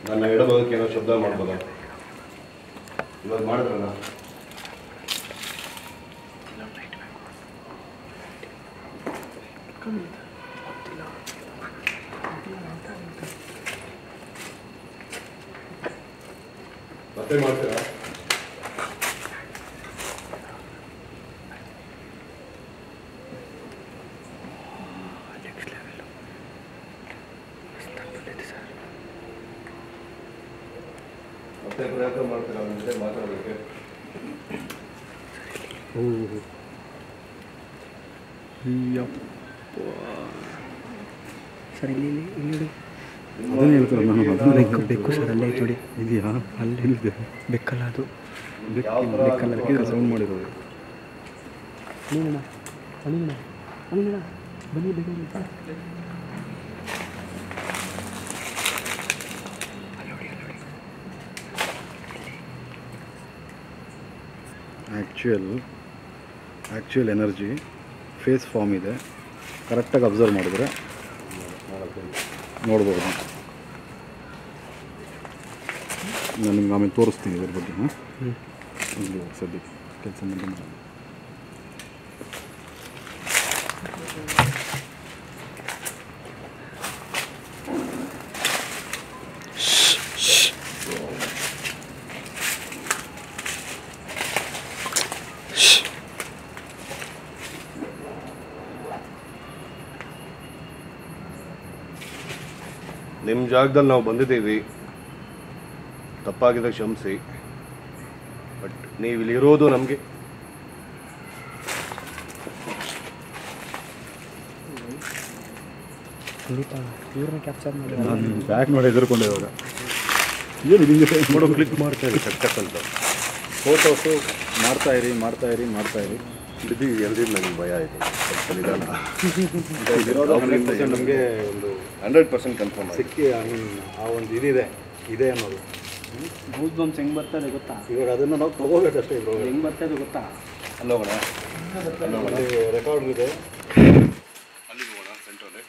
ನನ್ನ ಎಡಭಾಗಕ್ಕೆ ಏನೋ ಶಬ್ದ ಮಾಡ್ಬೋದಾ? ಇವಾಗ ಮಾಡಿದ್ರಲ್ಲ. ಮತ್ತೆ ಮಾಡ್ತೀರಾ? ಮತ್ತೆ ಪ್ರಯತ್ನ ಮಾಡ್ತೀರಾ ನನ್ನ ಜೊತೆ ಮಾತಾಡೋದಕ್ಕೆ? ಸರ್ ಇಲ್ಲಿ ಅದನ್ನು ಹೇಳ್ತಾರೆ ನಾನು ಬೆಕ್ಕು ಸರ್ ಅಲ್ಲೇ ನೋಡಿ ಇದೆಯಾ ಅಲ್ಲಿ ಬೆಕ್ಕಲ್ಲ ಅದು ಬೆಕ್ಕಲ್ಲ ಸೌಂಡ್ ಮಾಡಿರೋದು. ಅಣ್ಣ ಅಣ್ಣ ಅಣ್ಣ ಬನ್ನಿ ಬೇಗ. ಆ್ಯಕ್ಚುಯಲ್ ಎನರ್ಜಿ ಫೇಸ್ ಫಾರ್ಮ್ ಇದೆ. ಕರೆಕ್ಟಾಗಿ ಅಬ್ಸರ್ವ್ ಮಾಡಿದ್ರೆ ನೋಡ್ಬೋದು. ನಾನು ನಿಮ್ಗೆ ಆಮೇಲೆ ತೋರಿಸ್ತೀನಿ ಇದ್ರ ಬಗ್ಗೆ. ಇಲ್ಲಿ ಸದ್ಯಕ್ಕೆ ಕೆಲಸ ಮಾಡಿ. ನಿಮ್ಮ ಜಾಗದಲ್ಲಿ ನಾವು ಬಂದಿದ್ದೀವಿ, ತಪ್ಪಾಗಿದೆ ಕ್ಷಮಿಸಿ. ಬಟ್ ನೀವು ಇಲ್ಲಿರೋದು ನಮಗೆ ಕ್ಯಾಪ್ಚರ್ ಮಾಡಿ ನಾನು ಬ್ಯಾಕ್ ನೋಡಿ ಎದುರ್ಕೊಂಡೆ. ಇವಾಗ ಏನು ನಿಮಗೆ ಫೋಟೋ ಕ್ಲಿಕ್ ಮಾಡ್ತಾ ಇರಿ ಅಂತ ಫೋಟೋಸು ಮಾಡ್ತಾಯಿರಿ. ಇದು ಎಲ್ರಿಗೂ ನನಗೆ ಭಯ ಇದೆ. ಸ್ವಲ್ಪ ನಿಧಾನ. ನಮಗೆ ಒಂದು 100% ಕನ್ಫರ್ಮ್ ಸಿಕ್ಕಿ ಆ ಒಂದು ಇದೆ ಅನ್ನೋದು ಗೂಸ್ ಬಂಪ್ಸ್ ಹೆಂಗೆ ಬರ್ತದೆ ಗೊತ್ತಾ? ಇವಾಗ ಅದನ್ನು ನಾವು ತೊಗೋಬೇಕಷ್ಟೇ. ಇವಾಗ ಹೆಂಗೆ ಬರ್ತದೆ ಗೊತ್ತಾ? ಅಲ್ಲೋಗೋಣ, ಅಲ್ಲಿ ರೆಕಾರ್ಡ್ ಇದೆ. ಅಲ್ಲಿ ಹೋಗೋಣ ಸೆಂಟ್ರಲ್ಲಿ.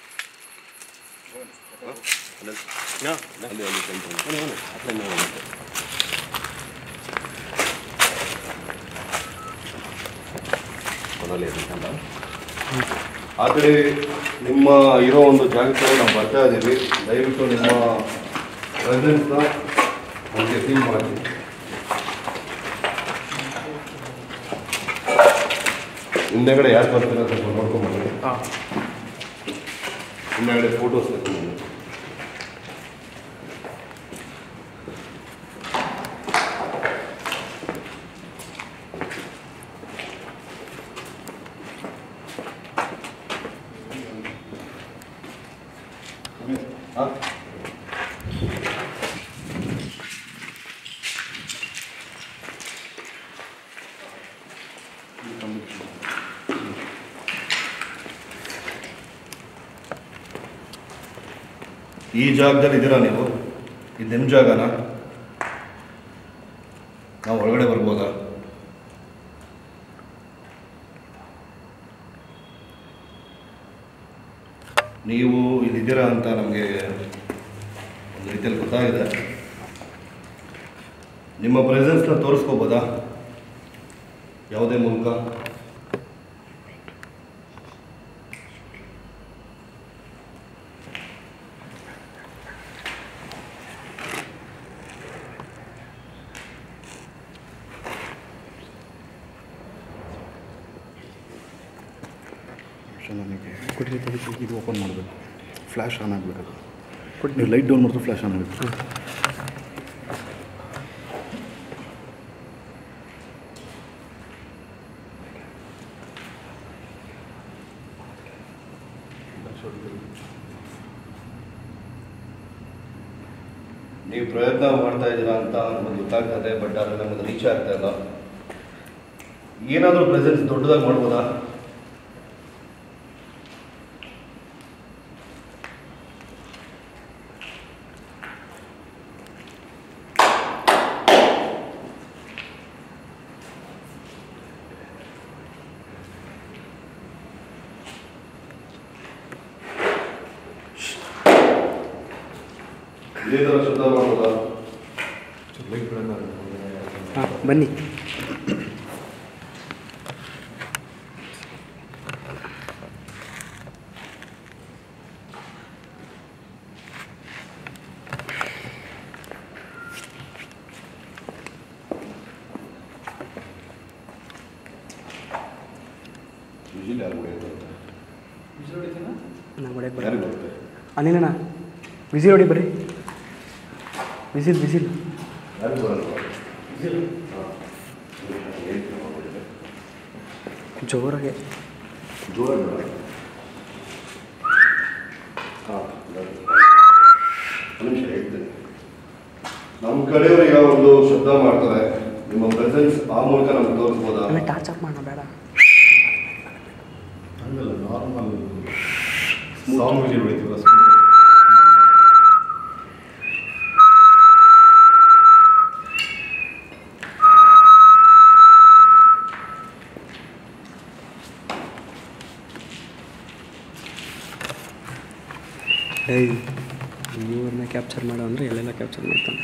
ಅಲ್ಲಿ ಸೆಂಟ್ರಲ್ಲಿ ಆ ಕಡೆ ನಿಮ್ಮ ಇರೋ ಒಂದು ಜಾಗಕ್ಕೆ ನಾವು ಬರ್ತಾ ಇದ್ದೀವಿ. ದಯವಿಟ್ಟು ನಿಮ್ಮ ಪ್ರೆಸೆನ್ಸ್ನ ನಮಗೆ ಫೀಲ್ ಮಾಡಿ. ಹಿಂದೆಗಡೆ ಯಾರು ಬರ್ತೀರ ಸ್ವಲ್ಪ ನೋಡ್ಕೊಂಡ್ಬನ್ನಿ. ಹಿಂದೆಗಡೆ ಫೋಟೋಸ್ ತಗೊಂಡು ಈ ಜಾಗದಲ್ಲಿ ಇದ್ದೀರಾ ನೀವು? ಇದು ನಿಮ್ಮ ಜಾಗನಾ? ನಾವು ಒಳಗಡೆ ಬರ್ಬೋದಾ? ನೀವು ಇಲ್ಲಿದ್ದೀರಾ ಅಂತ ನಮಗೆ ಒಂದು ರೀತಿಯಲ್ಲಿ ಗೊತ್ತಾಗಿದೆ. ನಿಮ್ಮ ಪ್ರೆಸೆನ್ಸ್ನ ತೋರಿಸ್ಕೋಬೋದಾ ಯಾವುದೇ ಮೂಲಕ? ನನಗೆ ಇದು ಓಪನ್ ಮಾಡಬೇಕು. ಫ್ಲ್ಯಾಶ್ ಆನ್ ಆಗಬೇಕು. ನೀವು ಲೈಟ್ ಡೌನ್ ಮಾಡಿದ್ರೆ ಫ್ಲ್ಯಾಶ್ ಆನ್ ಆಗಬೇಕು. ನೀವು ಪ್ರಯತ್ನ ಮಾಡ್ತಾ ಇದ್ದೀರಾ ಅಂತ ನಮಗೆ ಗೊತ್ತಾಗ್ತದೆ. ಬಟ್ ಆದರೆ ನಮಗೆ ರೀಚ್ ಆಗ್ತಾ ಇಲ್ಲ. ಏನಾದರೂ ಪ್ರೆಸೆನ್ಸ್ ದೊಡ್ಡದಾಗಿ ಮಾಡ್ಬೋದಾ? ಇದೇ ಥರ ಶಬ್ದ ಮಾಡ್ಬೋದಾ? ಹಾಂ ಬನ್ನಿ. ವಿಜಿಲ್ ಯಾರು ಹೊಡೆಯೋದು? ನಾನು ಹೊಡೆಯಕ್ಕೆ ಯಾರಿಗೆ ಬರಲ್ಲ. ಬರುತ್ತೆ? ಅನಿಲಣ್ಣ ವಿಸಿಲ್ ಹೊಡಿ ಬರ್ರಿ. ವಿಸಿಲ್ ಯಾರಿಗೆ ಬರಲ್ಲ? ಜೋರಾಗೆ ಜೋರಾಗಿ ಬೇಡ. ಹಾಂ ನಿಮಿಷ ಹೇಳ್ತೇನೆ. ನಮ್ಮ ಕಡೆಯವರು ಈಗ ಒಂದು ಶಬ್ದ ಮಾಡ್ತಾರೆ, ನಿಮ್ಮ ಪ್ರೆಸೆನ್ಸ್ ಆ ಮೂಲಕ ನಮ್ಗೆ ತೋರಿಸ್ಬೋದಾ? ಆಮೇಲೆ ಟಾರ್ಚ್ ಆಫ್ ಮಾಡೋಣ ಬೇಡ. ಹಂಗಲ್ಲ, ನಾರ್ಮಲ್ ಸಾಂಗ್ ವಿಜಿಲ್ ಹೊಡಿತೀವಲ್ಲ. ಇವ್ರನ್ನ ಕ್ಯಾಪ್ಚರ್ ಮಾಡೋ ಅಂದರೆ ಎಲ್ಲೆಲ್ಲ ಕ್ಯಾಪ್ಚರ್ ಮಾಡ್ತಾನೆ.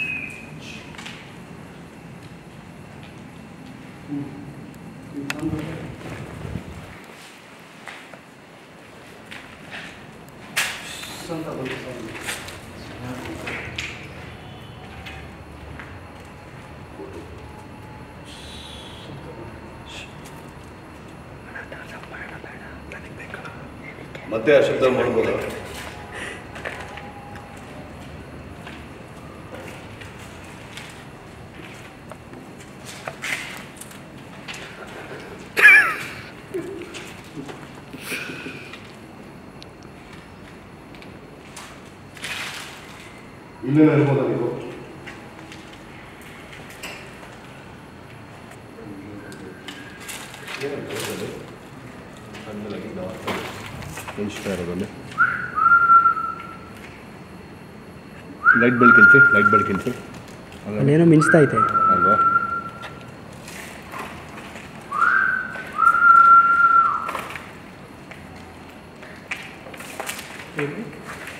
ಮತ್ತೆ ಆ ಶಬ್ದ ಮಾಡ್ಬೋದಾ? ಇನ್ನೇನು ಇರ್ಬೋದಾ ನೀವು? ಇಷ್ಟ ಇರೋದಲ್ಲಿ ಲೈಟ್ ಬೆಳಕಿಲ್ಸಿ, ಲೈಟ್ ಬೆಳಕಿಲ್ಸಿ ಅಲ್ಲೇನೋ ಮಿಂಚ್ತಾ ಐತೆ ಅಲ್ವಾ?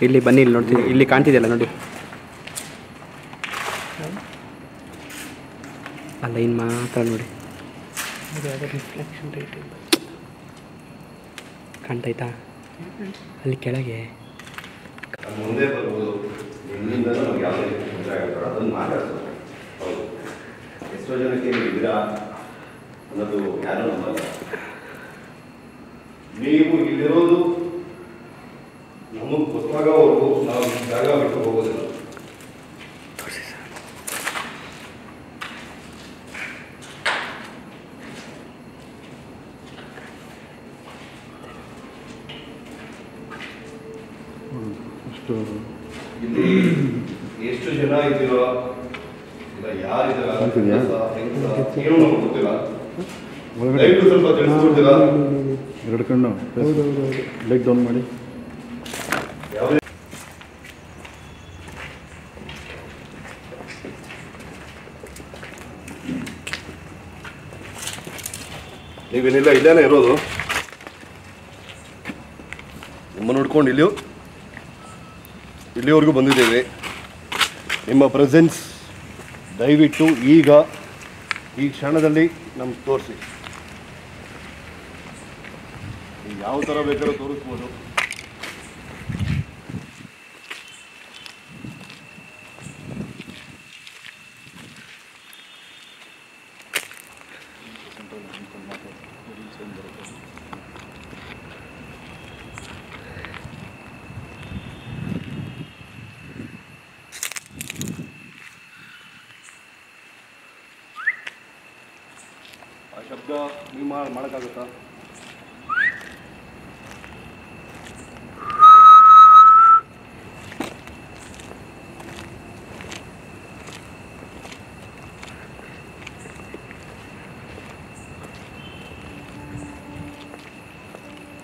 ಇಲ್ಲಿ ಬನ್ನಿ, ಇಲ್ಲಿ ನೋಡ್ತೀನಿ, ಇಲ್ಲಿ ಕಾಣ್ತಿದೆಯಲ್ಲ ನೋಡಿ. ಆ ಲೈನ್ ಮಾತ್ರ ನೋಡಿ, ರಿಫ್ಲೆಕ್ಷನ್ ರೇಟ್ ಕಾಣ್ತೈತಾ ಅಲ್ಲಿ ಕೆಳಗೆ. ಮುಂದೆ ಬರ್ಬೋದು, ಇಲ್ಲಿಂದ ನಮ್ಗೆ ಯಾವುದೇ ರೀತಿ ತೊಂದರೆ ಆಗಲ್ಲ, ಅದನ್ನು ಮಾತಾಡ್ತಾರೆ. ಹೌದು, ಎಷ್ಟೋ ಜನಕ್ಕೆ ನೀವು ಇದ್ದೀರಾ ಅನ್ನೋದು ಯಾರೂ ನಂಬಲ್ಲ. ನೀವು ಇಲ್ಲಿರೋದು ನಮಗೆ ಗೊತ್ತಾಗೋವರೆಗೂ ನಾವು ಈ ಜಾಗ ಬಿಟ್ಟು ಹೋಗೋದಿಲ್ಲ. ಅಷ್ಟು ಇಲ್ಲಿ ಎಷ್ಟು ಜನ ಇದ್ದೀರೋ ಇಲ್ಲ ಯಾರಿದ್ದೀರಾ ಅಂತಿದ್ಯಾ? ಏನೂ ನಮ್ಗೆ ಗೊತ್ತಿಲ್ಲ. ಒಳಗಡೆ ದಯವಿಟ್ಟು ಸ್ವಲ್ಪ ತಿಳಿಸ್ಕೊಡ್ತೀರಾ? ಎರಡು ಕಣ್ಣು ಲೈಟ್ ಡೌನ್ ಮಾಡಿ. ಯಾವುದೇ ನೀವೇನಿಲ್ಲ, ಇಲ್ಲೇನೇ ಇರೋದು. ನಿಮ್ಮನ್ನು ನೋಡ್ಕೊಂಡು ಇಲ್ಲಿವರೆಗೂ ಬಂದಿದ್ದೇವೆ. ನಿಮ್ಮ ಪ್ರೆಸೆನ್ಸ್ ದಯವಿಟ್ಟು ಈಗ ಈ ಕ್ಷಣದಲ್ಲಿ ನಮ್ಗೆ ತೋರಿಸಿ. ಯಾವ ಥರ ಬೇಕಾದ್ರೂ ತೋರಿಸ್ಬೋದು. ಆ ಶಬ್ದ ನೀವು ಮಾಡೋಕ್ಕಾಗುತ್ತಾ?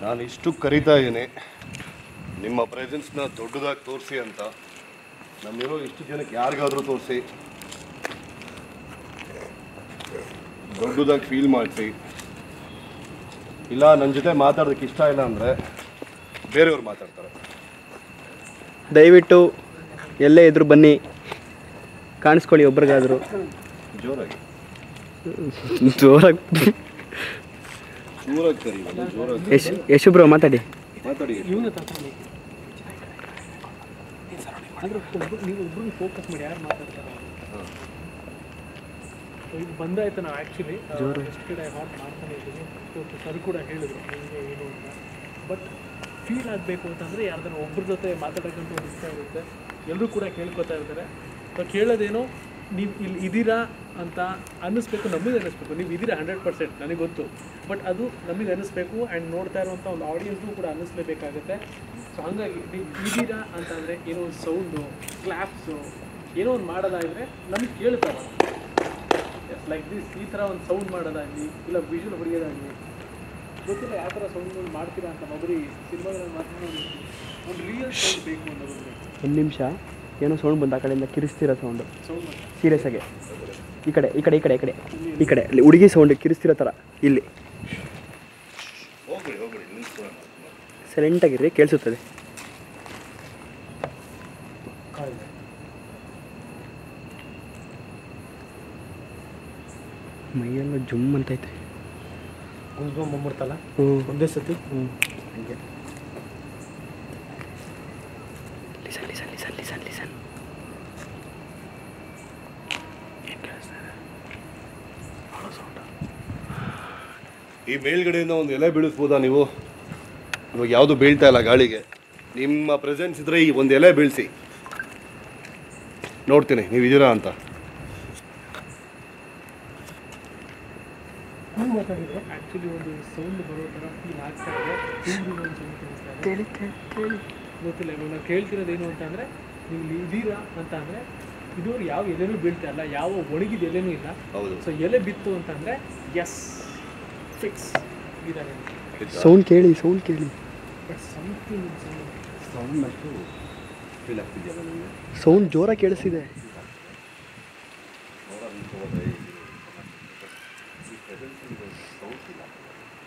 ನಾನು ಇಷ್ಟು ಕರೀತಾ ಇದ್ದೀನಿ, ನಿಮ್ಮ ಪ್ರೆಸೆನ್ಸ್ನ ದೊಡ್ಡದಾಗಿ ತೋರಿಸಿ ಅಂತ. ನಮ್ಮಿರೋ ಇಷ್ಟು ಜನಕ್ಕೆ ಯಾರಿಗಾದರೂ ತೋರಿಸಿ, ದೊಡ್ಡದಾಗಿ ಫೀಲ್ ಮಾಡಿಸಿ. ಇಲ್ಲ ನನ್ನ ಜೊತೆ ಮಾತಾಡೋದಕ್ಕೆ ಇಷ್ಟ ಇಲ್ಲ ಅಂದರೆ ಬೇರೆಯವ್ರು ಮಾತಾಡ್ತಾರೆ. ದಯವಿಟ್ಟು ಎಲ್ಲೇ ಇದ್ರು ಬನ್ನಿ, ಕಾಣಿಸ್ಕೊಳ್ಳಿ ಒಬ್ರಿಗಾದ್ರು. ಜೋರಾಗಿ ಜೋರಾಗಿ ಜೋರಾಗಿ ಸರಿ ಜೋರಾಗಿ ಯಶು ಬ್ರೋ ಮಾತಾಡಿ. ಇವನು ತಗೊಂಡು ಅಂದ್ರೆ ನೀವು ಒಬ್ರು ಫೋಕಸ್ ಮಾಡಿ ಯಾರು ಮಾತಾಡ್ತಾರೆ. ಇದು ಬಂದಾಯ್ತು. ನಾವು ಆ್ಯಕ್ಚುಲಿ ಎಷ್ಟು ಕಡೆ ಹಾಟ್ ಮಾಡ್ತಾನೆ ಇದ್ದೀವಿ. ಸರ್ ಕೂಡ ಹೇಳಿದ್ರು ನಿಮಗೆ ಏನು ಅಂತ. ಬಟ್ ಫೀಲ್ ಆಗಬೇಕು ಅಂತಂದರೆ ಯಾರ್ದಾರು ಒಬ್ಬರ ಜೊತೆ ಮಾತಾಡೋಕ್ಕಂತೂ ಒಂದು ಇಷ್ಟ ಇರುತ್ತೆ. ಎಲ್ಲರೂ ಕೂಡ ಕೇಳ್ಕೊತಾ ಇರ್ತಾರೆ. ಸೊ ಕೇಳೋದೇನೋ ನೀವು ಇಲ್ಲಿ ಇದ್ದೀರಾ ಅಂತ ಅನ್ನಿಸ್ಬೇಕು, ನಮಗೆ ಅನ್ನಿಸ್ಬೇಕು. ನೀವು ಇದ್ದೀರಾ 100%, ನನಗೆ ಗೊತ್ತು. ಬಟ್ ಅದು ನಮಗೆ ಅನ್ನಿಸ್ಬೇಕು ಆ್ಯಂಡ್ ನೋಡ್ತಾ ಇರುವಂಥ ಒಂದು ಆಡಿಯನ್ಸ್ಗೂ ಕೂಡ ಅನ್ನಿಸ್ಲೇಬೇಕಾಗತ್ತೆ. ಸೊ ಹಾಗಾಗಿ ನೀವು ಇದ್ದೀರಾ ಅಂತಂದರೆ ಏನೋ ಒಂದು ಸೌಂಡು, ಕ್ಲಾಪ್ಸು ಏನೋ ಒಂದು ಮಾಡೋದಾದರೆ ನಮಗೆ ಕೇಳ್ತಾರೆ. ಲೈಕ್ ದಿಸ್, ಈ ಥರ ಒಂದು ಸೌಂಡ್ ಮಾಡೋದಾಗಲಿ ಇಲ್ಲ ವಿಷುವಲ್ ಹೊಡೆಯೋದಾಗಲಿ ಗೊತ್ತಿಲ್ಲ ಯಾವ ಥರ ಸೌಂಡ್ಗಳು ಮಾಡ್ತೀರಾ ಅಂತ. ಮೊದಲು ಸಿನಿಮಾಗಳಲ್ಲಿ ಮಾತ್ರ ಒಂದು ರಿಯಲ್ ಸೌಂಡ್ ಬೇಕು ಅನ್ನೋದು. ಒಂದು ನಿಮಿಷ, ಏನೋ ಸೌಂಡ್ ಬಂದು ಆ ಕಡೆಯಿಂದ ಕಿರಿಸ್ತಿರೋ ಸೌಂಡು. ಸೌಂಡ್ ಸೀರಿಯಸ್ ಆಗಿ ಈ ಕಡೆ ಈ ಕಡೆ ಈ ಕಡೆ ಈ ಕಡೆ ಈ ಕಡೆ ಅಲ್ಲಿ ಹುಡುಗಿ ಸೌಂಡ್ ಕಿರಿಸ್ತಿರೋ ಥರ ಇಲ್ಲಿ ಸೈಲೆಂಟಾಗಿರ್ರಿ, ಕೇಳಿಸುತ್ತದೆ. ಮೈಯೆಲ್ಲ ಜುಮ್ ಅಂತೈತೆ. ಬಂದ್ಬಿಡ್ತಲ್ಲ ಒಂದೇ ಸತಿ. Listen listen listen listen listen. ಈ ಮೇಲ್ಗಡೆಯಿಂದ ಒಂದು ಎಲೆ ಬೀಳಿಸ್ಬೋದಾ ನೀವು? ಇವಾಗ ಯಾವುದು ಬೀಳ್ತಾ ಇಲ್ಲ ಗಾಳಿಗೆ. ನಿಮ್ಮ ಪ್ರೆಸೆನ್ಸ್ ಇದ್ರೆ ಈ ಒಂದು ಎಲೆ ಬೀಳಿಸಿ ನೋಡ್ತೀನಿ ನೀವು ಇದ್ದೀರಾ ಅಂತ. ಆ್ಯಕ್ಚುಲಿ ಒಂದು ಸೌಂಡ್ ಬರೋ ಥರ ಫೀಲ್ ಆಗ್ತಾ ಇದೆ. ಒಂದು ಸೌಂಡ್ ಕೇಳಿಸ್ತಾ ಇದೆ. ಗೊತ್ತಿಲ್ಲ. ಇವಾಗ ನಾವು ಕೇಳ್ತಿರೋದೇನು ಅಂತಂದರೆ ನೀವು ಇದ್ದೀರಾ ಅಂತ ಅಂದರೆ ಇದುವರೆಗೆ ಯಾವ ಎಲೆನೂ ಬೀಳ್ತಾ ಇಲ್ಲ, ಯಾವ ಒಣಗಿದ ಎಲೆನೂ ಇಲ್ಲ. ಹೌದು. ಸೊ ಎಲೆ ಬಿತ್ತು ಅಂತಂದರೆ ಎಸ್ ಫಿಕ್ಸ್ ಇದ್ದಾರೆ. ಸೌಂಡ್ ಕೇಳಿ, ಸೌಂಡ್ ಕೇಳಿ. ಬಟ್ ಸಮಥಿಂಗ್ ಸೌಂಡ್ ಅಷ್ಟು ಫೀಲ್ ಆಗ್ತಿದೆಯಲ್ಲ ನಿಮಗೆ? ಸೌಂಡ್ ಜೋರಾಗಿ ಕೇಳಿಸ್ತಿದೆ.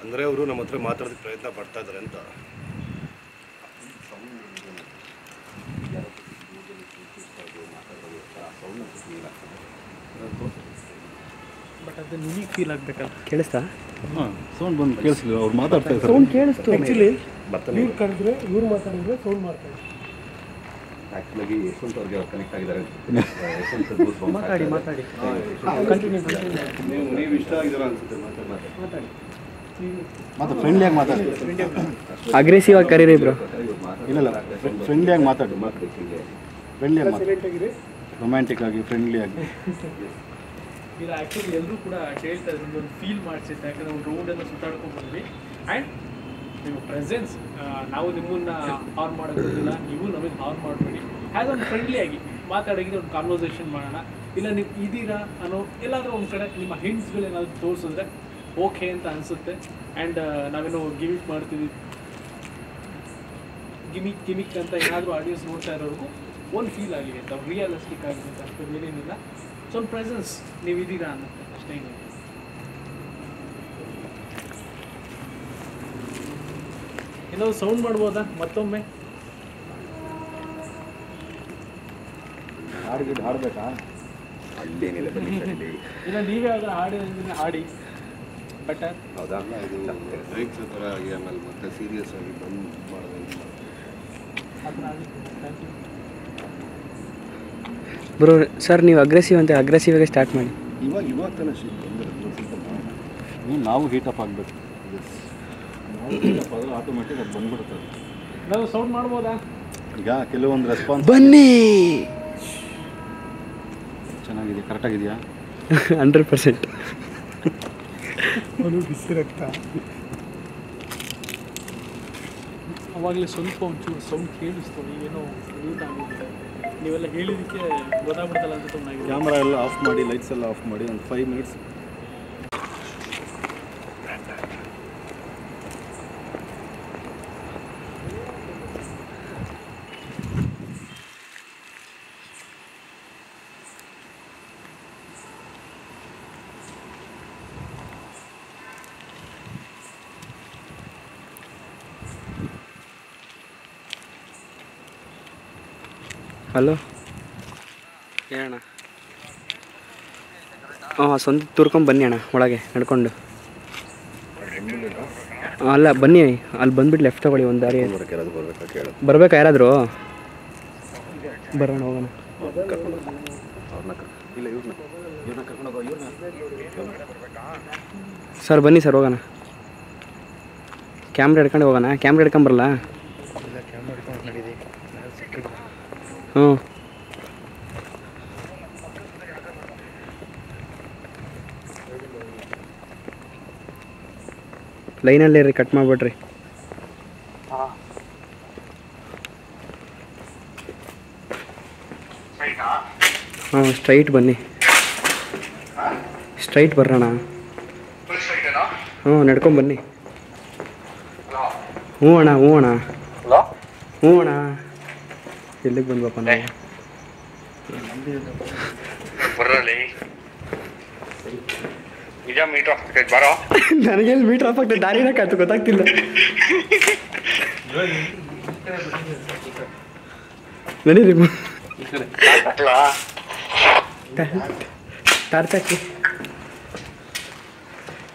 ಅಂದರೆ ಅವರು ನಮ್ಮ ಹತ್ರ ಮಾತಾಡೋದಕ್ಕೆ ಪ್ರಯತ್ನ ಪಡ್ತಾ ಇದ್ದಾರೆ ಅಂತ. ಬಟ್ ಅದು ನಿಮಗೆ ಫೀಲ್ ಆಗಬೇಕಲ್ಲ. ಕೇಳಿಸ್ತಾ? ಹಾಂ, ಸೌಂಡ್ ಬಂದು ಕೇಳಿಸ್ಲಿಲ್ಲ, ಅವ್ರು ಮಾತಾಡ್ತಾ ಇದ್ದಾರೆ. ಸೌಂಡ್ ಕೇಳಿಸ್ತು. ಆ್ಯಕ್ಚುಲಿ ಇವ್ರು ಕರೆದ್ರೆ ಇವ್ರು ಮಾತಾಡಿದ್ರೆ ಸೌಂಡ್ ಮಾಡ್ತಾರೆ. ಆ್ಯಕ್ಚುಲಾಗಿ ಯಶವಂತ್ ಅವ್ರಿಗೆ ಅವ್ರು ಕನೆಕ್ಟ್ ಆಗಿದ್ದಾರೆ. ಮಾತಾಡಿ ಮಾತಾಡಿ ಕಂಟಿನ್ಯೂ ನೀವು ಇಷ್ಟ ಆಗಿದ್ದೀರಾ ಅನ್ಸುತ್ತೆ. ಮಾತಾಡಿ. ಮಾತು ಫ್ರೆಂಡ್ಲಿಯಾಗಿ ಮಾತಾಡಿ. ಅಗ್ರೆಸಿವ್ ಆಗಿ ಕರೀರಿ ಬ್ರೋ. ಇಲ್ಲ ಫ್ರೆಂಡ್ಲಿಯಾಗಿ ಮಾತಾಡಿ. ಫ್ರೆಂಡ್ಲಿಯಾಗಿ ಮಾತಾಡಿ, ಸೈಲೆಂಟಾಗಿರಿ. ರೊಮ್ಯಾಂಟಿಕ್ ಆಗಿ ಫ್ರೆಂಡ್ಲಿಯಾಗಿ. ಇಲ್ಲ ಆ್ಯಕ್ಚುಲಿ ಎಲ್ಲರೂ ಕೂಡ ಹೇಳ್ತಾ ಇದ್ರು, ಒಂದು ಫೀಲ್ ಮಾಡಿಸಿತ್ತು. ಯಾಕಂದರೆ ಒಂದು ರೋಡೆಲ್ಲ ಸುತ್ತಾಡ್ಕೊಂಡು ಬಂದ್ವಿ ಆ್ಯಂಡ್ ನಿಮ್ಮ ಪ್ರೆಸೆನ್ಸ್, ನಾವು ನಿಮ್ಮನ್ನು ಹಾರ್ನ್ ಮಾಡೋಕ್ಕೋದಿಲ್ಲ, ನೀವು ನಮಗೆ ಹಾರ್ನ್ ಮಾಡಬೇಡಿ. ಹ್ಯಾಸ್ ಒಂದು ಫ್ರೆಂಡ್ಲಿಯಾಗಿ ಮಾತಾಡೋಕ್ಕೆ ಒಂದು ಕಾನ್ವರ್ಸೇಷನ್ ಮಾಡೋಣ. ಇಲ್ಲ ನೀವು ಇದ್ದೀರಾ ಅನ್ನೋ ಎಲ್ಲಾದರೂ ಒಂದು ಕಡೆ ನಿಮ್ಮ ಹಿಂಟ್ಸ್ಗಳೇನಾದರೂ ತೋರಿಸಿದ್ರೆ ಓಕೆ ಅಂತ ಅನಿಸುತ್ತೆ. ಆ್ಯಂಡ್ ನಾವೇನೋ ಗಿಮಿಕ್ ಮಾಡ್ತೀವಿ, ಗಿಮಿಕ್ ಅಂತ ಏನಾದರೂ ಆಡಿಯನ್ಸ್ ನೋಡ್ತಾ ಇರೋರ್ಗೂ ಒಂದು ಫೀಲ್ ಆಗಿದೆ ಅಂತ, ರಿಯಲಿಸ್ಟಿಕ್ ಆಗಿದೆ ಅಂತ ಅಷ್ಟೊಂದು ಏನೇನಿಲ್ಲ. ಸೊ ಒಂದು ಪ್ರೆಸೆನ್ಸ್ ನೀವಿದ್ದೀರಾ ಅನ್ನತ್ತೆ ಅಷ್ಟೇ. ಏನಾದ್ರು ಸೌಂಡ್ ಮಾಡ್ಬೋದಾ ಮತ್ತೊಮ್ಮೆ? ಹಾಡಬೇಕಾ? ಅಲ್ಲೇನಿಲ್ಲ ಇಲ್ಲ ನೀವೇ ಅದರ ಹಾಡಿದ್ರೆ ಹಾಡಿ. ಬಟ್ ಹೌದಾ? ಇದು ಬ್ರೇಕ್ಸ್ ಥರ ಆಗಿ ಆಮೇಲೆ ಮತ್ತೆ ಸೀರಿಯಸ್ ಆಗಿ ಬಂದು ಮಾಡೋದು. ಅದನ್ನ ಆಗುತ್ತೆ. Thank you bro. ಸರ್ ನೀವು ಅಗ್ರೆಸಿವ್ ಅಂತ ಅಗ್ರೆಸಿವ್ ಆಗಿ ಸ್ಟಾರ್ಟ್ ಮಾಡಿ. ಇವಾಗ ತಾನೇ ಶೀಟ್ ಬಂದಿರೋದು. ಸ್ವಲ್ಪ ನಾವು ಹೀಟಪ್ ಆಗಬೇಕು. ನಾವು ಹೀಟಪ್ ಆದರೆ ಆಟೋಮೆಟಿಕ್ ಅದು ಬಂದ್ಬಿಡುತ್ತೆ. ನಾವು ಸೌಂಡ್ ಮಾಡ್ಬೋದಾ? ಈಗ ಕೆಲವೊಂದು ರೆಸ್ಪಾನ್ಸ್ ಬನ್ನಿ. ಚೆನ್ನಾಗಿದೆ, ಕರೆಕ್ಟಾಗಿದೆಯಾ? 100%. ಬಿಸಿ ರಕ್ತ. ಅವಾಗಲೇ ಸ್ವಲ್ಪ ಒಂಚೂರು ಸೌಂಡ್ ಕೇಳಿಸ್ತು. ಏನೋ ಮ್ಯೂಟ್ ಆಗಿದೆ. ನೀವೆಲ್ಲ ಹೇಳಿದ್ದಕ್ಕೆ ಗೊತ್ತಾಗ್ಬಿಡ್ತಲ್ಲ ಅಂತ ಸುಮ್ಮನೆ. ಕ್ಯಾಮ್ರಾ ಎಲ್ಲ ಆಫ್ ಮಾಡಿ, ಲೈಟ್ಸ್ ಎಲ್ಲ ಆಫ್ ಮಾಡಿ ಒಂದು 5 ಮಿನಿಟ್ಸ್. ಹಲೋ. ಹೇಳಣ್ಣ. ಹಾಂ ಸ್ವಂತ ತುರ್ಕೊಂಡು ಬನ್ನಿ ಅಣ್ಣ ಒಳಗೆ ನಡ್ಕೊಂಡು. ಅಲ್ಲ ಬನ್ನಿ, ಅಲ್ಲಿ ಬಂದುಬಿಟ್ಟು ಲೆಫ್ಟ್ ತಗೊಳ್ಳಿ, ಒಂದು ದಾರಿ ಬರ್ಬೇಕಾ ಯಾರಾದರೂ? ಬರೋಣ ಹೋಗೋಣ. ಸರ್ ಬನ್ನಿ ಸರ್ ಹೋಗೋಣ. ಕ್ಯಾಮ್ರಾ ಹಿಡ್ಕೊಂಡು ಹೋಗೋಣ. ಕ್ಯಾಮ್ರಾ ಹಿಡ್ಕೊಂಬರಲ್ಲ? ಹ್ಞೂ ಲೈನಲ್ಲಿ ರೀ, ಕಟ್ ಮಾಡಿಬಿಡ್ರಿ. ಹಾಂ ಸ್ಟ್ರೈಟ್ ಬನ್ನಿ, ಸ್ಟ್ರೈಟ್ ಬರೋಣ. ಹ್ಞೂ ನಡ್ಕೊಂಬನ್ನಿ. ಹ್ಞೂ ಅಣ್ಣ ಹ್ಞೂ ಅಣ್ಣ ಹ್ಞೂ ಅಣ್ಣ. ಎಲ್ಲಿಗೆ ಬಂದ್ವಪ್ಪ ನಾವು? ನನಗೆಲ್ಲಿ ಮೀಟ್ರ್ ಆಫ್ ಆಗ್ತದೆ, ದಾರಿನ ಕಾಯ್ತು ಗೊತ್ತಾಗ್ತಿಲ್ಲ. ನಡೀರಿ ಟಾರ್ಚ್ ಹಾಕಿ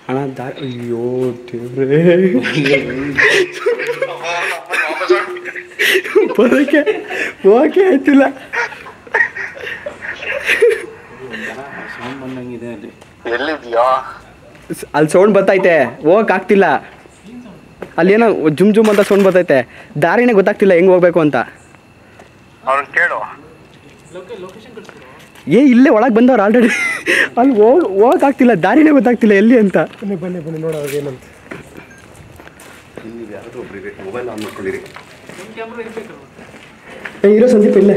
ಅಣ್ಣ. ಅಯ್ಯೋ ದೇವ್ರೇ, ಬರೋಕೆ ಓಕೆ ಆಯ್ತಿಲ್ಲ. ಅಲ್ಲಿ ಸೌಂಡ್ ಬರ್ತೈತೆ, ಹೋಗಕ್ಕೆ ಆಗ್ತಿಲ್ಲ. ಅಲ್ಲೇನೋ ಜುಮ್ ಜುಮ್ ಅಂತ ಸೌಂಡ್ ಬರ್ತೈತೆ, ದಾರಿನೇ ಗೊತ್ತಾಗ್ತಿಲ್ಲ ಹೆಂಗೆ ಹೋಗ್ಬೇಕು ಅಂತ. ಕೇಳು. ಇಲ್ಲೇ ಒಳಗೆ ಬಂದವ್ರು ಆಲ್ರೆಡಿ. ಅಲ್ಲಿ ಹೋಗಕ್ಕಾಗ್ತಿಲ್ಲ, ದಾರಿನೇ ಗೊತ್ತಾಗ್ತಿಲ್ಲ ಎಲ್ಲಿ ಅಂತ. ಬನ್ನಿ ಬನ್ನಿ ನೋಡೋದು ಏನಂತ. ಮೊಬೈಲ್ ಆನ್ ಮಾಡ್ಕೊಂಡಿರಿ. ಇರೋ ಸಂದೀಪ್ ಇಲ್ಲೇ.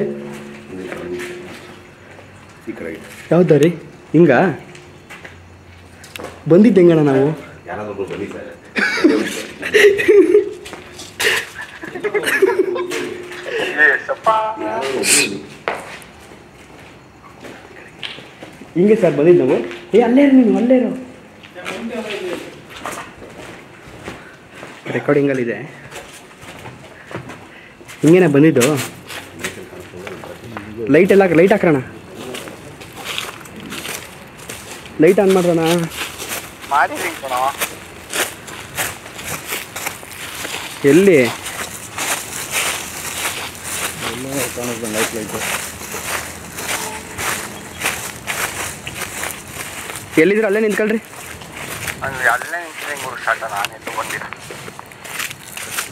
ಈ ಕಡೆ ಯಾವ್ದು ದಾರಿ? ಹಿಂಗ ಬಂದಿದ್ದು ಹೆಂಗಣ್ಣ ನಾವು? ಯಾರಾದ್ರೂ ಬನ್ನಿ ಸರ್. ಹಿಂಗೆ ಸರ್ ಬಂದಿದ್ದು ನಾವು. ಅಲ್ಲೇ ನೀನು ಅಲ್ಲೇ ಇರೋ. ರೆಕಾರ್ಡಿಂಗಲ್ಲಿದೆ. ಹಿಂಗೇನೆ ಬಂದಿದ್ದು. ಲೈಟ್ ಹಾಕೋಣ. ಲೈಟ್ ಆನ್ ಮಾಡೋಣ. ಎಲ್ಲಿ ಎಲ್ಲಿದ್ರು ಅಲ್ಲೇ ನಿಂತ್ಕೊಳ್ರಿ. ಅಲ್ಲೇ ನಿಂತಿದ್ದೀನಿ ಗುರು. ಸ್ಟಾರ್ಟ ನಾನಿತ್ತು ಬಂದಿರ.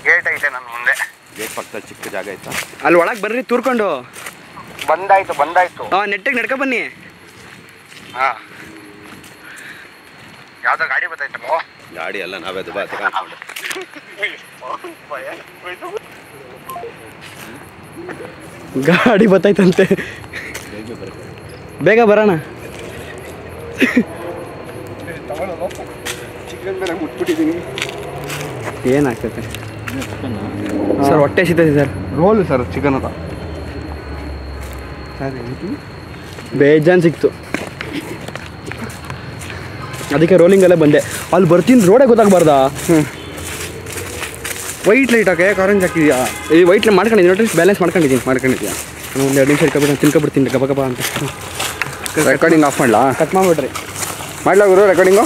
ಗೇಟ್ ಐತೆ ನನ್ನ ಮುಂದೆ. ಗೇಟ್ ಪಕ್ಕದಲ್ಲಿ ಚಿಕ್ಕ ಜಾಗ ಆಯ್ತಾ? ಅಲ್ಲಿ ಒಳಗೆ ಬರ್ರಿ ತೂರ್ಕೊಂಡು. ಬಂದಾಯ್ತು. ಹಾಂ ನೆಟ್ಟಿಗೆ ನಡ್ಕೊ ಬನ್ನಿ. ಹಾಂ ಯಾವ್ದೋ ಗಾಡಿ ಬರ್ತೈತಲ್ಲ. ಗಾಡಿ ಎಲ್ಲ ನಾವೇ ದುಬಾ ತಗೊಂಡು ಗಾಡಿ ಬತ್ತೈತಂತೆ. ಬೇಗ ಬರೋಣ. ಚಿಕನ್ ಬೇರೆ ಮುಟ್ಬಿಟ್ಟಿದ್ದೀನಿ. ಏನಾಗ್ತೈತೆ ಸರ್? ಹೊಟ್ಟೆ ಸಿಗ್ತೈತೆ ಸರ್. ರೋಲ್ ಸರ್ ಚಿಕನ್ ಅದ ಬೇಜಾನ್ ಸಿಕ್ತು, ಅದಕ್ಕೆ ರೋಲಿಂಗಲ್ಲೇ ಬಂದೆ. ಅಲ್ಲಿ ಬರ್ತೀನಿ, ರೋಡೇ ಗೊತ್ತಾಗಬಾರ್ದಾ? ವೈಟ್ ಲೈಟ್ ಹಾಕೆ ಆರೆಂಜ್ ಹಾಕಿದ್ಯಾ? ಈ ವೈಟ್ ಲೈಟ್ ಮಾಡ್ಕೊಂಡಿದ್ದೀನಿ ನೋಡ್ರಿ, ಬ್ಯಾಲೆನ್ಸ್ ಮಾಡ್ಕೊಂಡಿದ್ದೀನಿ. ನಾನು ಒಂದು 2 ನಿಮಿಷ ಇಟ್ಕೊಬಿಟ್ಟು ತಿನ್ಕೊಬಿಡ್ತೀನಿ ಗಬ ಗಬ ಅಂತ. ರೆಕಾರ್ಡಿಂಗ್ ಆಫ್ ಮಾಡಲಾ? ಕಟ್ ಮಾಡಿಬಿಡ್ರಿ. ಮಾಡ್ಲಾ ಗುರು ರೆಕಾರ್ಡಿಂಗು?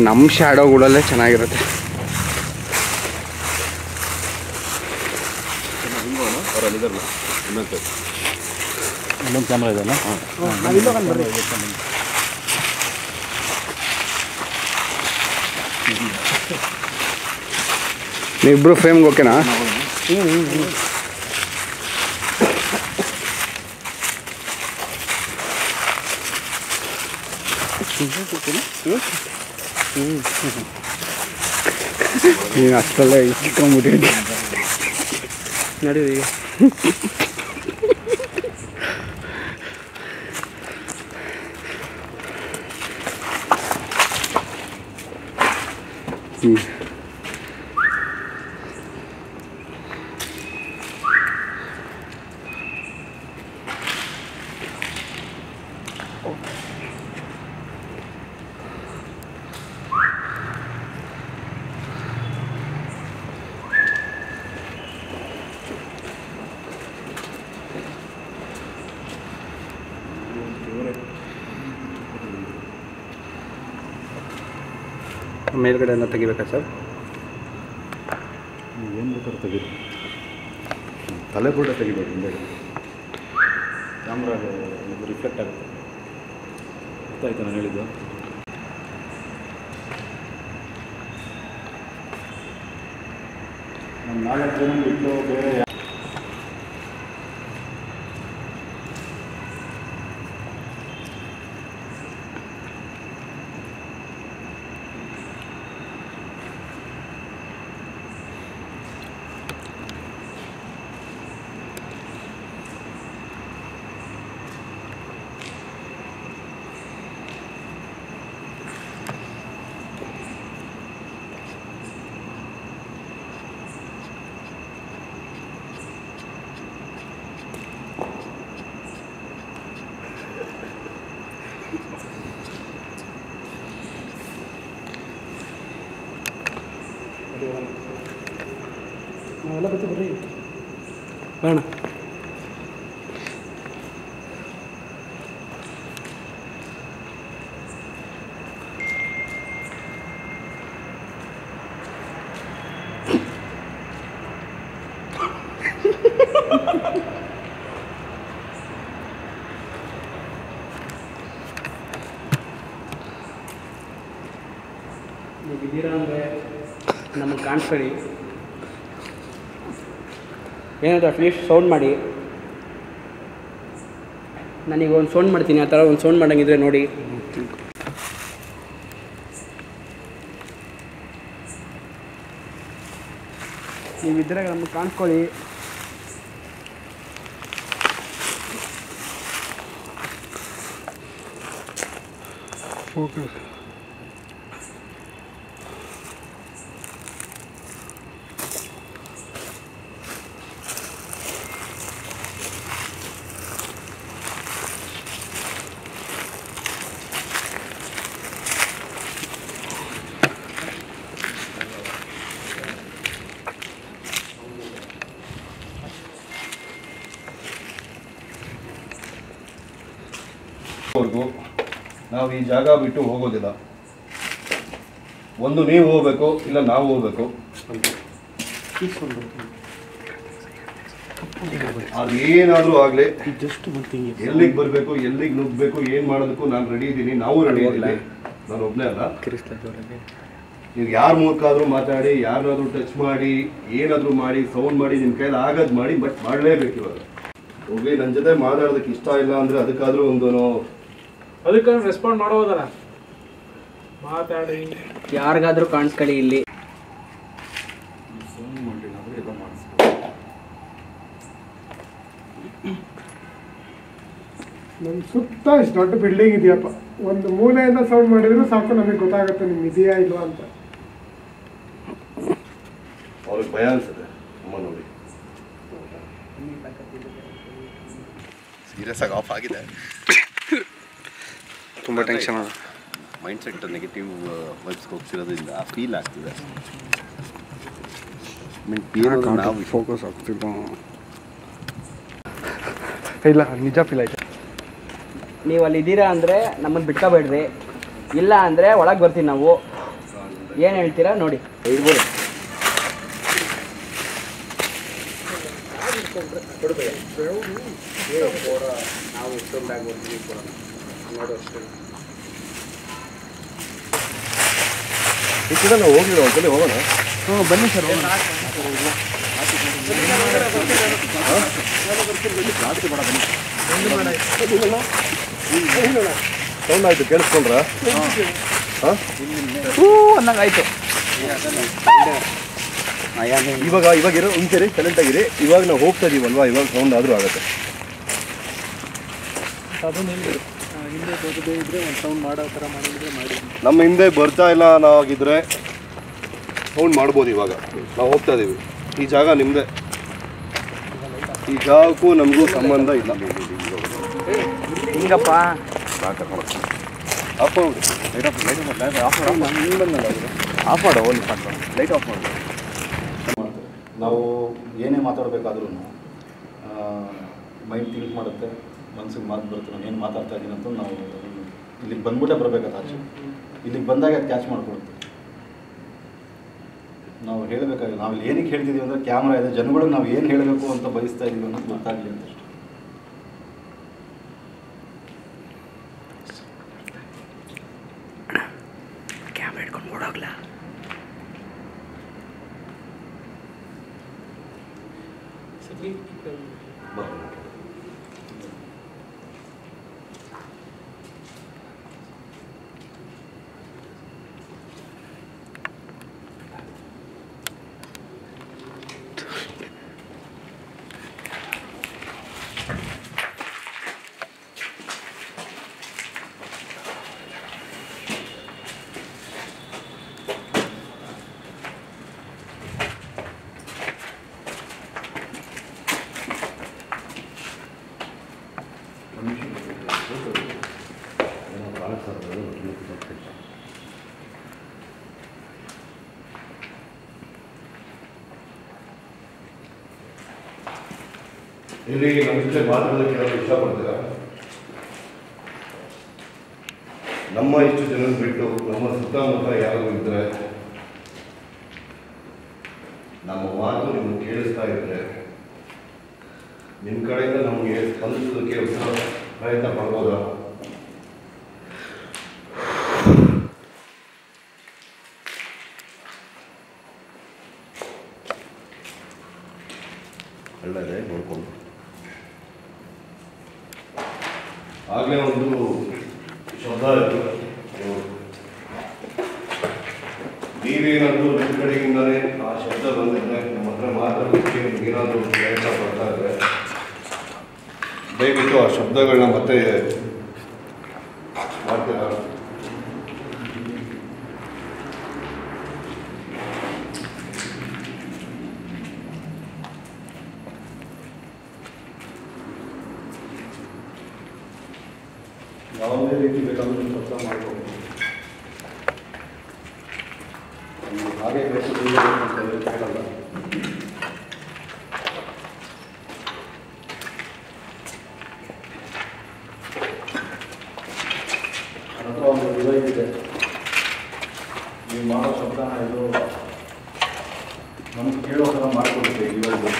ನಮ್ಮ ಶ್ಯಾಡೋಗಳಲ್ಲೇ ಚೆನ್ನಾಗಿರುತ್ತೆ. ಇನ್ನೊಂದು ಕ್ಯಾಮ್ರಾ ಇದೆಯಲ್ಲ? ನೀವಿಬ್ರು ಫ್ರೇಮ್ಗೆ ಓಕೆನಾ? ನೀನು ಅಷ್ಟರಲ್ಲೇ ಇಟ್ಕೊಂಡ್ಬಿಟ್ಟಿದ್ದೆ. ನಡೀರಿ ಈಗ. ಮೇಲ್ಗಡೆ ಎಲ್ಲ ತೆಗಿಬೇಕಾ ಸರ್? ಏನು ಬೇಕಾದ್ರೂ ತೆಗೀರಿ. ತಲೆ ಕೂಡ ತೆಗಿಬೇಕು ಹಿಂದೆ. ಕ್ಯಾಮ್ರಾಗೆ ರಿಫ್ಲೆಕ್ಟ್ ಆಗುತ್ತೆ. ಗೊತ್ತಾಯ್ತು ನಾನು ಹೇಳಿದ್ದು? ನಾನು 4 ಜನ ಬಿಟ್ಟು ಬೇರೆ ನಾವೆಲ್ಲ ಬರ್ತೀವಿ ಬರ್ರಿ ಬೇಡ. ನೀವಿದ್ದೀರಾ ಅಂದರೆ ನಮಗೆ ಕಾಣಿಸ್ಬೇಡಿ. ಏನಾದರೂ ಅಟ್ಲೀಸ್ಟ್ ಸೌಂಡ್ ಮಾಡಿ. ನಾನೀಗ ಒಂದು ಸೌಂಡ್ ಮಾಡ್ತೀನಿ, ಆ ಥರ ಒಂದು ಸೌಂಡ್ ಮಾಡೋಂಗಿದ್ರೆ ನೋಡಿ. ನೀವಿದ್ದರೆ ನಮಗೆ ಕಾಣಿಸ್ಕೊಳ್ಳಿ. ಓಕೆ. ನಾವು ಈ ಜಾಗ ಬಿಟ್ಟು ಹೋಗೋದಿಲ್ಲ. ಒಂದು ನೀವು ಹೋಗ್ಬೇಕು, ಇಲ್ಲ ನಾವು ಹೋಗ್ಬೇಕು. ಅದೇನಾದ್ರೂ ಆಗ್ಲಿ, ಎಲ್ಲಿಗೆ ಬರಬೇಕು, ಎಲ್ಲಿಗೆ ನುಗ್ಗಬೇಕು, ಏನ್ ಮಾಡೋದಕ್ಕೂ ನಾನು ರೆಡಿ ಇದ್ದೀನಿ. ನಾವು ರೆಡಿ ಇದ್ದೀನಿ. ನಾನು ಒಬ್ಬನೇ ಅಲ್ಲ. ನೀವು ಯಾರ ಮೂಲಕ ಆದ್ರೂ ಮಾತಾಡಿ, ಯಾರನ್ನಾದ್ರೂ ಟಚ್ ಮಾಡಿ, ಏನಾದ್ರೂ ಮಾಡಿ, ಸೌಂಡ್ ಮಾಡಿ, ನಿಮ್ಮ ಕೈಲಿ ಆಗದ್ ಮಾಡಿ, ಬಟ್ ಮಾಡಲೇಬೇಕು. ಇವಾಗ ಹೋಗಿ ನನ್ನ ಜೊತೆ ಮಾತಾಡೋದಕ್ಕೆ ಇಷ್ಟ ಇಲ್ಲ ಅಂದ್ರೆ ಅದಕ್ಕಾದ್ರೂ ಅದಕ್ಕೆ ರೆಸ್ಪಾಂಡ್ ಮಾಡೋದಲ್ಲ, ಮಾತಾಡಿ. ಯಾರಿಗಾದರೂ ಕಾಣಿಸ್ಕೊಳ್ಳಿ ಇಲ್ಲಿ. ನಮ್ಮ ಸುತ್ತ ಇಷ್ಟು ದೊಡ್ಡ ಬಿಲ್ಡಿಂಗ್ ಇದೆಯಪ್ಪ. ಒಂದು ಮೂಲೆಯಿಂದ ಸೌಂಡ್ ಮಾಡಿದ್ರು ಸಾಕು, ನಮಗೆ ಗೊತ್ತಾಗುತ್ತೆ ನಿಮ್ಗೆ ಇದೆಯಾ ಇಲ್ವಾ ಅಂತ. ಅವ್ರಿಗೆ ಭಯ ಅನ್ಸುತ್ತೆ. ಅಮ್ಮ ನೋಡಿ ಸೀರಿಯಸ್ ಆಗಿ ಆಫ್ ಆಗಿದೆ. ತುಂಬ tension. Mind set negative vibes ಹೋಗ್ತಿರೋದ್ರಿಂದ ಫೀಲ್ ಆಗ್ತಿದೆ. ನಾವು ಫೋಕಸ್ ಆಗ್ತಿಲ್ಲ. ಇಲ್ಲ, ನಿಜ ಫೀಲ್ ಆಯ್ತು. ನೀವು ಅಲ್ಲಿದ್ದೀರಾ ಅಂದರೆ ನಮ್ಮನ್ನು ಬಿಟ್ಕೋಬೇಡ್ರಿ. ಇಲ್ಲ ಅಂದರೆ ಒಳಗೆ ಬರ್ತೀವಿ ನಾವು. ಏನು ಹೇಳ್ತೀರಾ ನೋಡಿ. ಇರ್ಬೋದು. ನಾವು ಇಷ್ಟೊಂದಾಗಿ ಬರ್ತೀವಿ ನೋಡು ಅಷ್ಟೇ. ಈ ಕಡೆ ನಾವು ಹೋಗಿರೋ ಒಂದ್ಸಲಿ ಹೋಗೋಣ. ಹ್ಞೂ ಬನ್ನಿ ಸರ್. ಸೌಂಡ್ ಆಯ್ತು, ಕೇಳಿಸ್ಕೊಂಡ್ರ? ಅನ್ನಂಗಾಯ್ತು. ಇವಾಗ ಇರೋ ಮುಂಚೆ ಸೈಲೆಂಟ್ ಆಗಿರಿ. ಇವಾಗ ನಾವು ಹೋಗ್ತಾ ಇದೀವಲ್ವಾ, ಇವಾಗ ಸೌಂಡ್ ಆದ್ರೂ ಆಗುತ್ತೆ. ಅದನ್ನು ಹಿಂದೆ ಹೋಗದೇ ಇದ್ರೆ ಒಂದು ಸೌಂಡ್ ಮಾಡೋ ಥರ ಮಾಡಿದ್ರೆ ಮಾಡಿ. ನಮ್ಮ ಹಿಂದೆ ಬರ್ತಾ ಇಲ್ಲ ನಾವಾಗಿದ್ರೆ ಸೌಂಡ್ ಮಾಡ್ಬೋದು. ಇವಾಗ ನಾವು ಹೋಗ್ತಾ ಇದೀವಿ. ಈ ಜಾಗ ನಿಮ್ಮದೇ. ಈ ಜಾಗಕ್ಕೂ ನಮಗೂ ಸಂಬಂಧ ಇಲ್ಲ. ಹಿಂಗಪ್ಪ ಆಫ್ ಮಾಡಿ, ಆಫ್ ಮಾಡೋ ಒಂದು ಲೈಟ್ ಆಫ್ ಮಾಡಿ. ನಾವು ಏನೇ ಮಾತಾಡಬೇಕಾದ್ರೂ ಮೈಂಡ್ ಥಿಂಕ್ ಮಾಡುತ್ತೆ, ಮನಸ್ಸಿಗೆ ಮಾತು ಬರುತ್ತೆ. ನಾನು ಏನು ಮಾತಾಡ್ತಾ ಇದ್ದೀನಿ ಅಂತ ನಾವು ಇಲ್ಲಿಗೆ ಬಂದ್ಬಿಟ್ಟೇ ಬರಬೇಕಾದ ಆಚೆ. ಇಲ್ಲಿಗೆ ಬಂದಾಗ ಕ್ಯಾಚ್ ಮಾಡ್ಕೊಳುತ್ತೆ. ನಾವು ಹೇಳಬೇಕಾಗಿಲ್ಲ. ನಾವು ಇಲ್ಲಿ ಏನಕ್ಕೆ ಹೇಳ್ತಿದ್ದೀವಿ ಅಂದರೆ ಕ್ಯಾಮ್ರಾ ಇದೆ, ಜನಗಳಿಗೆ ನಾವು ಏನು ಹೇಳಬೇಕು ಅಂತ ಬಯಸ್ತಾ ಇದ್ದೀವಿ ಅನ್ನೋದು ಗೊತ್ತಾಗಲಿ ಅಂತ. ಕ್ಯಾಮ್ರಾ ಹಿಡ್ಕೊಂಡು ಓಡೋಗ್ಲಾ? ಸರಿ, ಇಲ್ಲಿ ನಮ್ಮ ಜೊತೆ ಮಾತಾಡೋದಕ್ಕೆ ಯಾರು ಇಷ್ಟಪಡ್ತೀರಾ? ನಮ್ಮ ಇಷ್ಟು ಜನ ಬಿಟ್ಟು ನಮ್ಮ ಸುತ್ತಮುತ್ತ ಯಾರು ಇದ್ದರೆ, ನಮ್ಮ ಮಾತು ನಿಮ್ಗೆ ಕೇಳಿಸ್ತಾ ಇದ್ರೆ, ನಿಮ್ಮ ಕಡೆಯಿಂದ ನಮಗೆ ಸ್ಪಂದಿಸೋದಕ್ಕೆ ಪ್ರಯತ್ನ ಪಡ್ಬೋದಾ? ಒಳ್ಳೆಯದೇ ನೋಡ್ಕೊಂಡು ಆಗಲೇ ಒಂದು ಶಬ್ದ ಇತ್ತು, ನೀವೇನಾದರೂ ನಿಮ್ಮ ಕಡೆಯಿಂದಲೇ ಆ ಶಬ್ದ ಬಂದಿದ್ದರೆ ನಮ್ಮ ಹತ್ರ ಮಾತಾಡೋದಕ್ಕೆ ಏನಾದರೂ ಪ್ರಯತ್ನ ಪಡ್ತಾ ಇದ್ದರೆ ದಯವಿಟ್ಟು ಆ ಶಬ್ದಗಳನ್ನ ಮತ್ತೆ ಮಾಡ್ತೀರಾ? ಯಾವುದೇ ರೀತಿ ಬೇಕಾದರೂ ಶಬ್ದ ಮಾಡ್ಬೋದು. ಹಾಗೆ ಬೇಕು ಅಂತ ಹೇಳಲ್ಲ. ನನ್ನ ಹತ್ರ ಒಂದು ಡಿವೈಸ್ ಇದೆ. ನೀವು ಮಾಡೋ ಶಬ್ದನ ಇದು ನಮಗೆ ಕೇಳೋ ಥರ ಮಾಡಿಕೊಡುತ್ತೆ ಡಿವೈಸ್.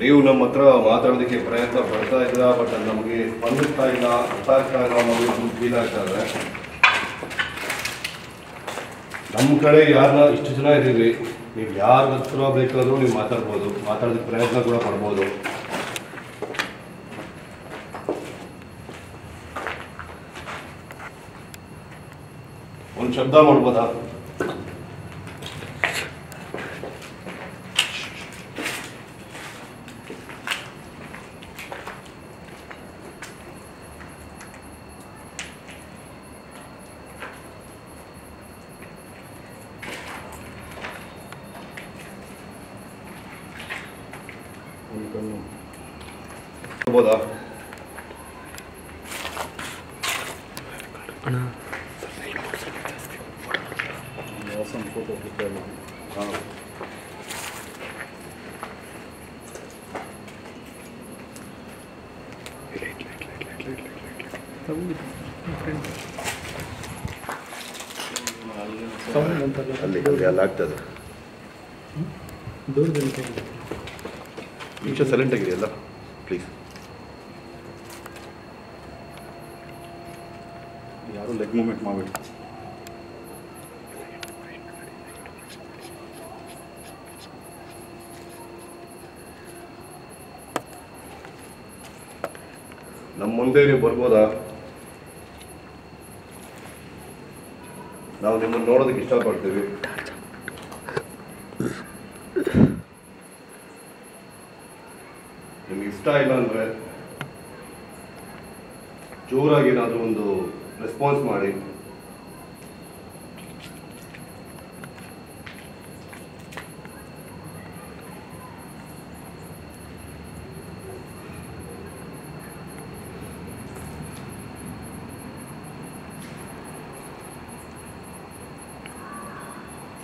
ನೀವು ನಮ್ಮ ಹತ್ರ ಮಾತಾಡೋದಕ್ಕೆ ಪ್ರಯತ್ನ ಪಡ್ತಾ ಇದ್ದೀರಾ, ಬಟ್ ಅದು ನಮಗೆ ಸ್ಪಂದಿಸ್ತಾ ಇಲ್ಲ, ಅರ್ಥ ಆಗ್ತಾ ಇಲ್ಲ ಅನ್ನೋದು ಫೀಲ್ ಆಗ್ತಾ ಇದೆ. ನಮ್ಮ ಕಡೆ ಯಾರನ್ನ ಇಷ್ಟು ಜನ ಇದ್ದೀವಿ, ನೀವು ಯಾರ ಹತ್ರ ಬೇಕಾದರೂ ನೀವು ಮಾತಾಡ್ಬೋದು, ಮಾತಾಡೋದಕ್ಕೆ ಪ್ರಯತ್ನ ಕೂಡ ಪಡ್ಬೋದು. ಒಂದು ಶಬ್ದ ಮಾಡ್ಬೋದಾ? ಮಾಡ್ಬೋದಾ? ಫೋಟೋ ಕ್ಲಿಕ್ ಹಾಂ ಅಲ್ಲಿ ಅಲ್ಲಿ ಆಗ್ತದೆ. ನಿಮಿಷ ಸೈಲೆಂಟ್ ಆಗಿದೆಯಲ್ಲ ಪ್ಲೀಸ್. ಯಾರು ಲೆಗ್ ಮೂಮೆಂಟ್ ಮಾಡಬೇಡಿ. ನಮ್ಮ ಮುಂದೆ ನೀವು ಬರ್ಬೋದಾ? ನಾವು ನಿಮ್ಮನ್ನು ನೋಡೋದಕ್ಕೆ ಇಷ್ಟಪಡ್ತೀವಿ. ನಿಮ್ಗೆ ಇಷ್ಟ ಇಲ್ಲ ಅಂದರೆ ಜೋರಾಗಿ ಏನಾದರೂ ಒಂದು ರೆಸ್ಪಾನ್ಸ್ ಮಾಡಿ.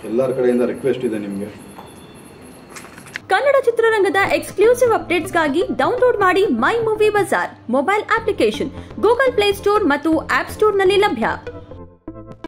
ಎಲ್ಲರ ಕಡೆಯಿಂದ ರಿಕ್ವೆಸ್ಟ್ ಇದೆ ನಿಮಗೆ. ಕನ್ನಡ ಚಿತ್ರರಂಗದ ಎಕ್ಸ್ಕ್ಲೂಸಿವ್ ಅಪ್ಡೇಟ್ಸ್ಗಾಗಿ ಡೌನ್ಲೋಡ್ ಮಾಡಿ my movie bazaar mobile application Google play store ಮತ್ತು ಆಪ್ ಸ್ಟೋರ್ನಲ್ಲಿ ಲಭ್ಯ.